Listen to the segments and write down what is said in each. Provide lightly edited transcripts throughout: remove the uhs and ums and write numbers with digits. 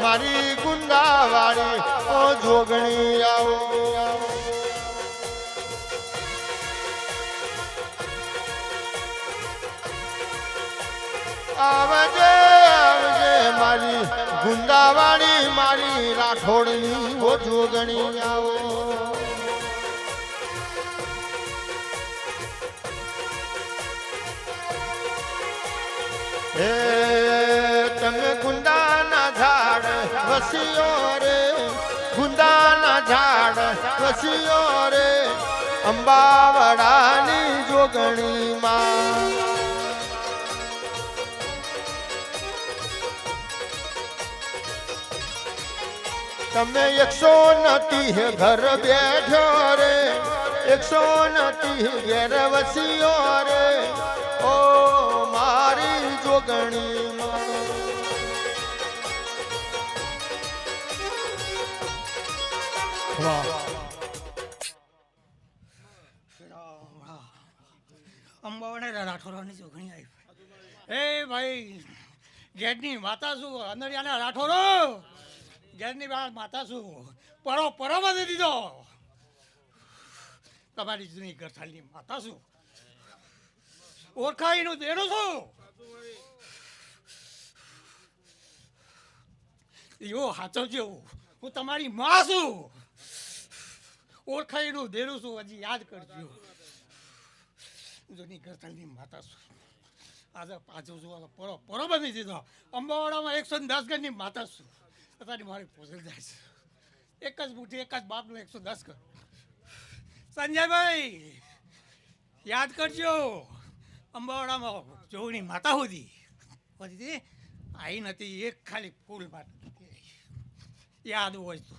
મારી ગુંદાવાળી ઓ જોગણી આવો આવજે આવજે મારી ગુંદાવાળી મારી રાઠોડની ઓ જોગણી આવો હે તમે ગુંદાના ઝાડ વસીઓ રે ગુંદાના ઝાડ વસીઓ રે અંબાવડાની જોગણીમાં તમે 130 ઘર બેઠો રે 130 ઘેર વસીઓ રે ઓ મારી જોગણી અંબાવાડા રાઠોડની જોગણી આવી એ ભાઈ ગેટની માતા શું અંદરિયાના રાઠોડો ગેરની માતા શું પરો બાંધી દીધો તમારી જૂની ગરથાલની માતા શું ઓળખાઈનું દેડું છું એવો સાચવજો હું તમારી માં છું ઓળખાઈનું દેડું છું હજી યાદ કરજો જૂની ગરથાલની માતા છું આજે પાછો છું પરો બાંધી દીધો અંબાવાડામાં 110 ઘરની માતા છું તારી મારી પોઝલ જાય છે એક જ બુઠી એક જ બાપનું 110 ઘર સંજયભાઈ યાદ કરજો અંબાવાડામાં જોગણી માતા હોતી આવી નથી એક ખાલી ફૂલ માટે યાદ હોય તો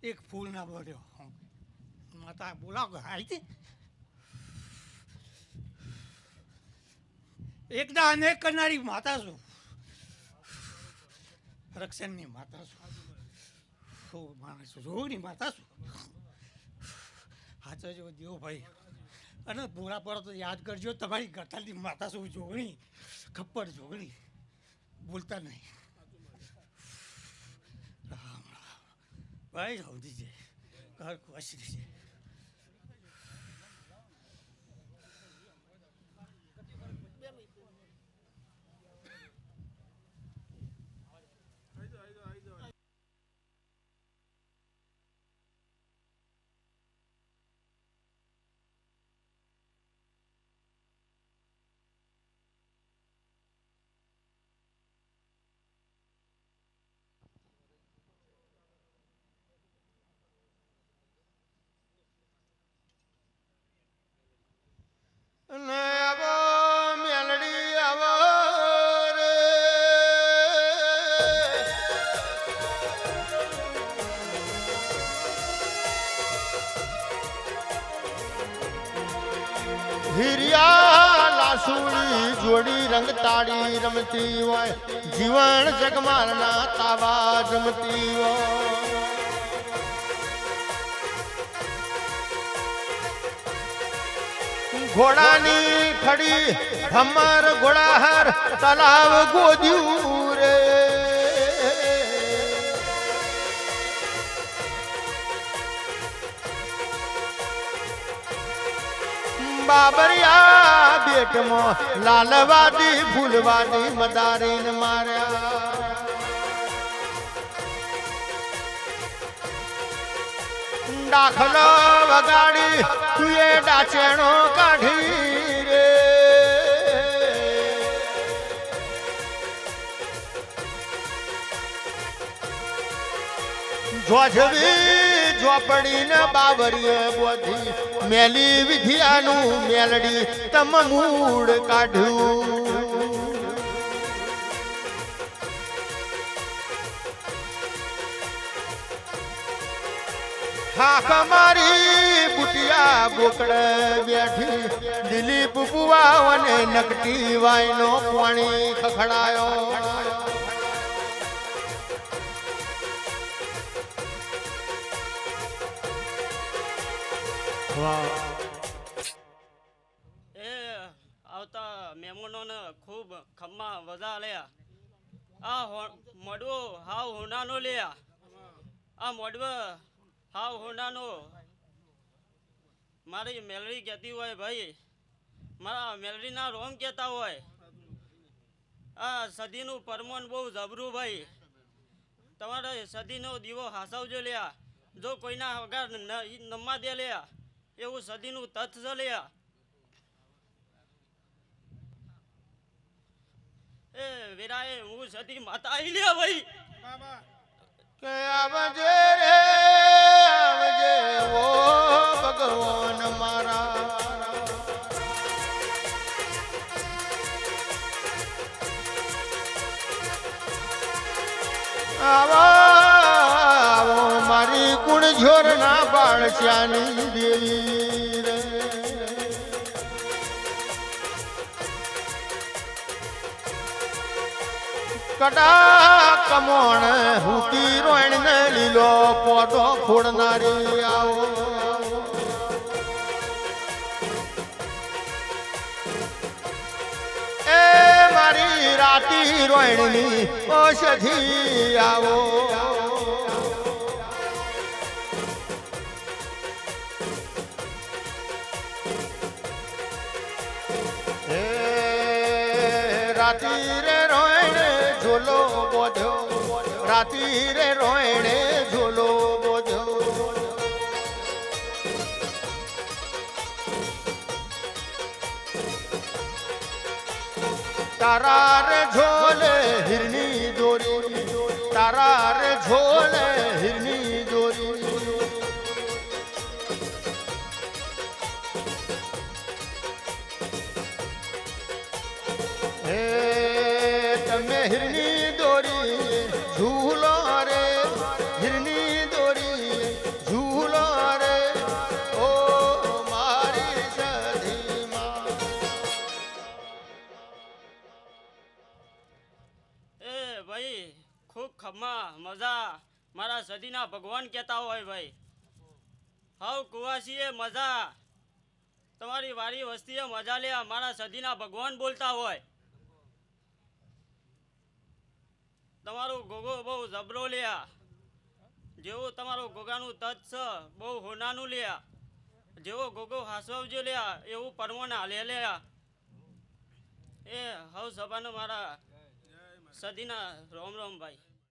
એક ફૂલ ના બોલ્યો માતા બોલાવો આવી હતી એકદા અનેક કરનારી માતા છું રક્ષણની માતા છું માણસ જોગની માતા છું હાચો જો દેવો ભાઈ અને પૂરા પર તો યાદ કરજો તમારી ગરથાલની માતા શું જોગણી ખપ્પર જોગણી ભૂલતા નહીં ભાઈ સમજી છે ઘર ખુશ છે હિરિયા લાસુડી જોડી રંગ તાળી રમતી હોય જીવન જગમારના તાવા જમતી હોય ઘોડાની ખડી ભમર ઘોડાહાર તલાવ ગોદ્યું રે બાબરિયા બેટમાં લાલવાદી ફૂલવાદી મદારીને માર્યા દાખલો વગાડી તુએ ડાચેણો કાઢી રે જોજવી ઝોપડીને બાવરીએ બોધી મેલી વિધિયાનું મેલડી તમ મૂળ કાઢ્યું હાક મારી બુટિયા બોકડે બેઠી દિલીપ બુવા અને નકટી વાયનો પાણી ખખડાયો એ આવતા મહેમાનોને ખૂબ ખમ્મા વધાર્યા મોડવો હાવ હોનાનો લે આ મોડવો હાવ હોનાનો મારી મેલડી કહેતી હોય ભાઈ મારા મેલડીના રોમ કહેતા હોય આ સદીનું પરમોન બહુ જબરું ભાઈ તમારે સદીનો દીવો હાસવજો લ્યા જો કોઈના વગર નમવા દે લ્યા એવું સદીનું તથ છે લ્યા એ વેરાએ હું સતી માતા આવી લ્યા ભાઈ કે આવજે રે આવજે ઓ ભગવાન મારા આવો મારી કુળ ઝોરના બાળશ્યાની દેવી રે કડા કમોણ હુતી રોણ ને લીલો પોદો ફોડનારી આવો એ મારી રાતી રોણની ઔષધિ આવો એ રાતી રે રોયણે ઝોલો બોધ્યો રાતી રે રોયણે ઝોલો બોધ્યો તારા રે ઝોલે હિરની દોરી તારા રે ઝોલે હિરની દોરી હે તમે હિરની દોરી ઝૂલો રે હિરની દોરી ઝૂલો રે ઓ મારી સધીમાં એ ભાઈ ખૂબ ખમ્મા મજા મારા સદીના ભગવાન કહેતા હોય ભાઈ હાવ કુવાસીએ મજા તમારી વારી વસ્તીએ મજા લે મારા સદીના ભગવાન બોલતા હોય તમારું ગોગો બહુ જબરો લ્યા જેવું તમારું ગોગાનું તત છે બહુ હોનાનું લ્યા જેવો ગોગો હાસવજો લ્યા એવું પરમોના લે લ્યા એ હવ સભાનો મારા સદીના રોમ રોમ ભાઈ